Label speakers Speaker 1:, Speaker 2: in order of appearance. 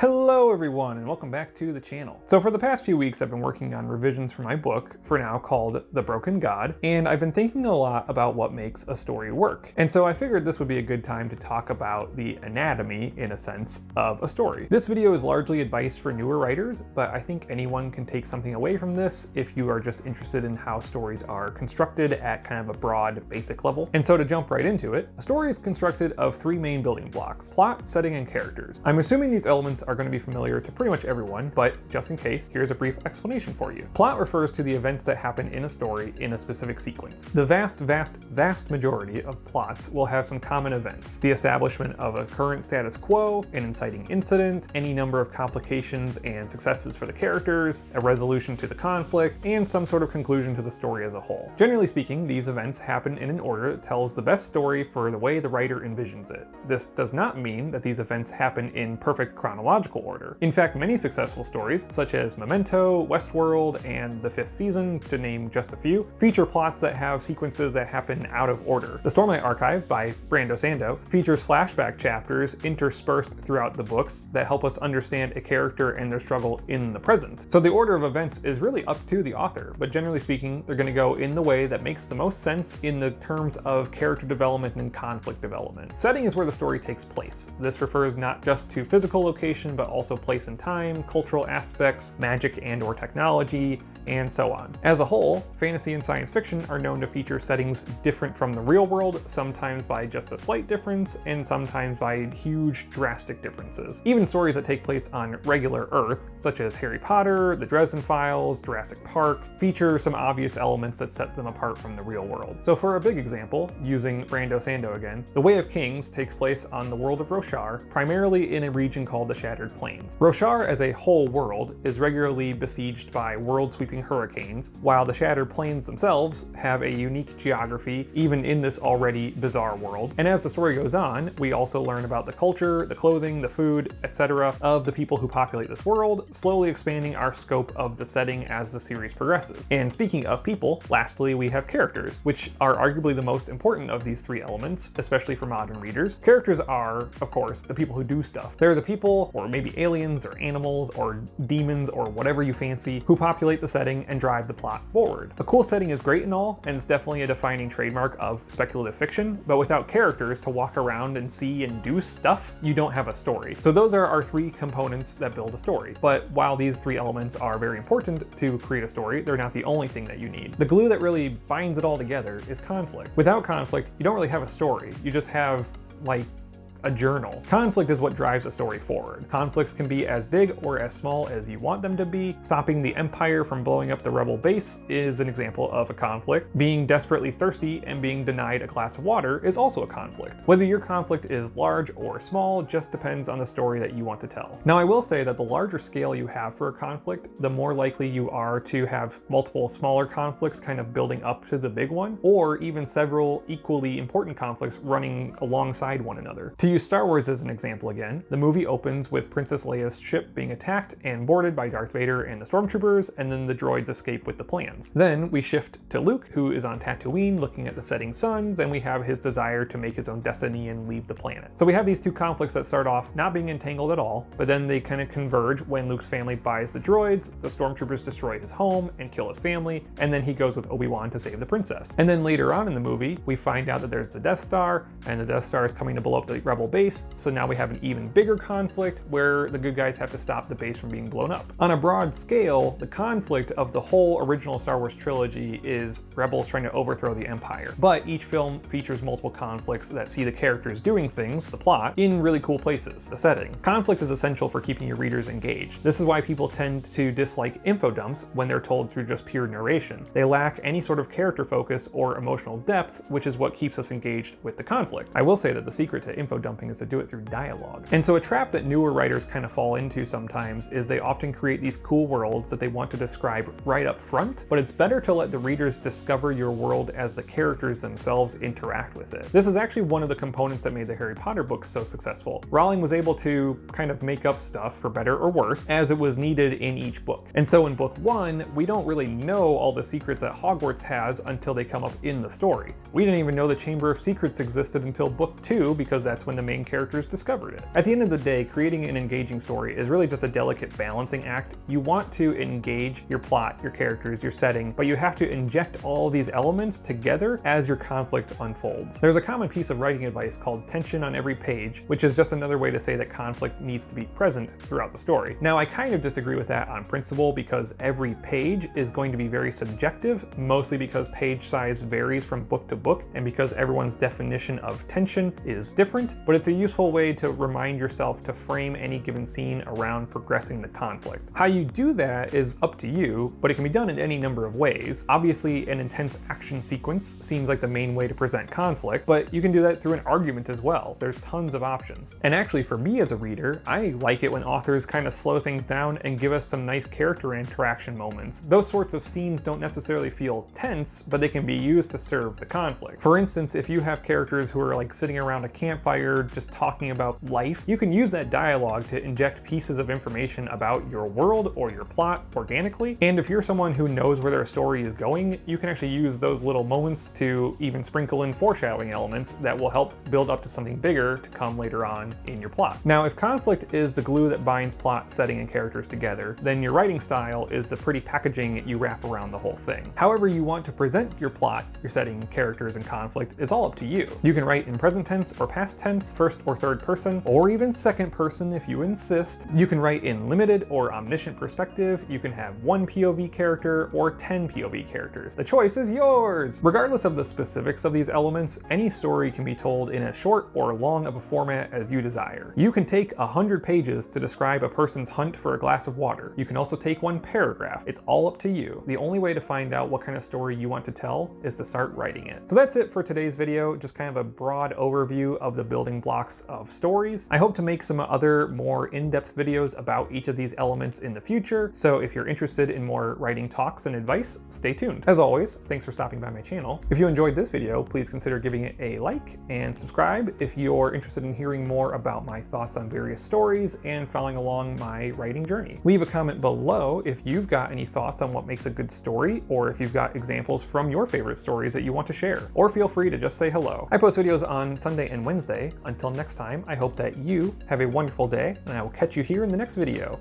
Speaker 1: Hello everyone, and welcome back to the channel. So for the past few weeks I've been working on revisions for my book, for now called The Broken God, and I've been thinking a lot about what makes a story work. And so I figured this would be a good time to talk about the anatomy, in a sense, of a story. This video is largely advice for newer writers, but I think anyone can take something away from this if you are just interested in how stories are constructed at kind of a broad, basic level. And so to jump right into it, a story is constructed of three main building blocks: plot, setting, and characters. I'm assuming these elements are going to be familiar to pretty much everyone, but just in case, here's a brief explanation for you. Plot refers to the events that happen in a story in a specific sequence. The vast majority of plots will have some common events: the establishment of a current status quo, an inciting incident, any number of complications and successes for the characters, a resolution to the conflict, and some sort of conclusion to the story as a whole. Generally speaking, these events happen in an order that tells the best story for the way the writer envisions it. This does not mean that these events happen in perfect chronological order. In fact, many successful stories, such as Memento, Westworld, and The Fifth Season, to name just a few, feature plots that have sequences that happen out of order. The Stormlight Archive by Brando Sando features flashback chapters interspersed throughout the books that help us understand a character and their struggle in the present. So the order of events is really up to the author, but generally speaking, they're going to go in the way that makes the most sense in the terms of character development and conflict development. Setting is where the story takes place. This refers not just to physical location, but also place and time, cultural aspects, magic and/or technology, and so on. As a whole, fantasy and science fiction are known to feature settings different from the real world, sometimes by just a slight difference, and sometimes by huge, drastic differences. Even stories that take place on regular Earth, such as Harry Potter, The Dresden Files, Jurassic Park, feature some obvious elements that set them apart from the real world. So for a big example, using Brando Sando again, The Way of Kings takes place on the world of Roshar, primarily in a region called the Shattered Plains. Roshar as a whole world is regularly besieged by world-sweeping hurricanes, while the Shattered Plains themselves have a unique geography even in this already bizarre world. And as the story goes on, we also learn about the culture, the clothing, the food, etc. of the people who populate this world, slowly expanding our scope of the setting as the series progresses. And speaking of people, lastly we have characters, which are arguably the most important of these three elements, especially for modern readers. Characters are, of course, the people who do stuff. They're the people, or maybe aliens or animals or demons or whatever you fancy, who populate the setting and drive the plot forward. A cool setting is great and all, and it's definitely a defining trademark of speculative fiction, but without characters to walk around and see and do stuff, you don't have a story. So those are our three components that build a story. But while these three elements are very important to create a story, they're not the only thing that you need. The glue that really binds it all together is conflict. Without conflict, you don't really have a story. You just have, like, a journal. Conflict is what drives a story forward. Conflicts can be as big or as small as you want them to be. Stopping the Empire from blowing up the rebel base is an example of a conflict. Being desperately thirsty and being denied a glass of water is also a conflict. Whether your conflict is large or small just depends on the story that you want to tell. Now, I will say that the larger scale you have for a conflict, the more likely you are to have multiple smaller conflicts kind of building up to the big one, or even several equally important conflicts running alongside one another. To use Star Wars as an example again, the movie opens with Princess Leia's ship being attacked and boarded by Darth Vader and the stormtroopers, and then the droids escape with the plans. Then we shift to Luke, who is on Tatooine looking at the setting suns, and we have his desire to make his own destiny and leave the planet. So we have these two conflicts that start off not being entangled at all, but then they kind of converge when Luke's family buys the droids, the stormtroopers destroy his home and kill his family, and then he goes with Obi-Wan to save the princess. And then later on in the movie, we find out that there's the Death Star, and the Death Star is coming to blow up the rebel base, so now we have an even bigger conflict where the good guys have to stop the base from being blown up. On a broad scale, the conflict of the whole original Star Wars trilogy is rebels trying to overthrow the Empire, but each film features multiple conflicts that see the characters doing things, the plot, in really cool places, the setting. Conflict is essential for keeping your readers engaged. This is why people tend to dislike info dumps when they're told through just pure narration. They lack any sort of character focus or emotional depth, which is what keeps us engaged with the conflict. I will say that the secret to info dumping is to do it through dialogue. And so a trap that newer writers kind of fall into sometimes is they often create these cool worlds that they want to describe right up front, but it's better to let the readers discover your world as the characters themselves interact with it. This is actually one of the components that made the Harry Potter books so successful. Rowling was able to kind of make up stuff, for better or worse, as it was needed in each book. And so in book one, we don't really know all the secrets that Hogwarts has until they come up in the story. We didn't even know the Chamber of Secrets existed until book two, because that's when the the main characters discovered it. At the end of the day, creating an engaging story is really just a delicate balancing act. You want to engage your plot, your characters, your setting, but you have to inject all these elements together as your conflict unfolds. There's a common piece of writing advice called tension on every page, which is just another way to say that conflict needs to be present throughout the story. Now, I kind of disagree with that on principle because every page is going to be very subjective, mostly because page size varies from book to book and because everyone's definition of tension is different, but it's a useful way to remind yourself to frame any given scene around progressing the conflict. How you do that is up to you, but it can be done in any number of ways. Obviously, an intense action sequence seems like the main way to present conflict, but you can do that through an argument as well. There's tons of options. And actually, for me as a reader, I like it when authors kind of slow things down and give us some nice character interaction moments. Those sorts of scenes don't necessarily feel tense, but they can be used to serve the conflict. For instance, if you have characters who are like sitting around a campfire just talking about life, you can use that dialogue to inject pieces of information about your world or your plot organically. And if you're someone who knows where their story is going, you can actually use those little moments to even sprinkle in foreshadowing elements that will help build up to something bigger to come later on in your plot. Now, if conflict is the glue that binds plot, setting, and characters together, then your writing style is the pretty packaging you wrap around the whole thing. However you want to present your plot, your setting, characters, and conflict is all up to you. You can write in present tense or past tense, first or third person, or even second person if you insist. You can write in limited or omniscient perspective. You can have one POV character or 10 POV characters. The choice is yours! Regardless of the specifics of these elements, any story can be told in as short or long of a format as you desire. You can take 100 pages to describe a person's hunt for a glass of water. You can also take one paragraph. It's all up to you. The only way to find out what kind of story you want to tell is to start writing it. So that's it for today's video, just kind of a broad overview of the building blocks of stories. I hope to make some other more in-depth videos about each of these elements in the future, so if you're interested in more writing talks and advice, stay tuned. As always, thanks for stopping by my channel. If you enjoyed this video, please consider giving it a like and subscribe if you're interested in hearing more about my thoughts on various stories and following along my writing journey. Leave a comment below if you've got any thoughts on what makes a good story, or if you've got examples from your favorite stories that you want to share, or feel free to just say hello. I post videos on Sunday and Wednesday. Until next time, I hope that you have a wonderful day, and I will catch you here in the next video.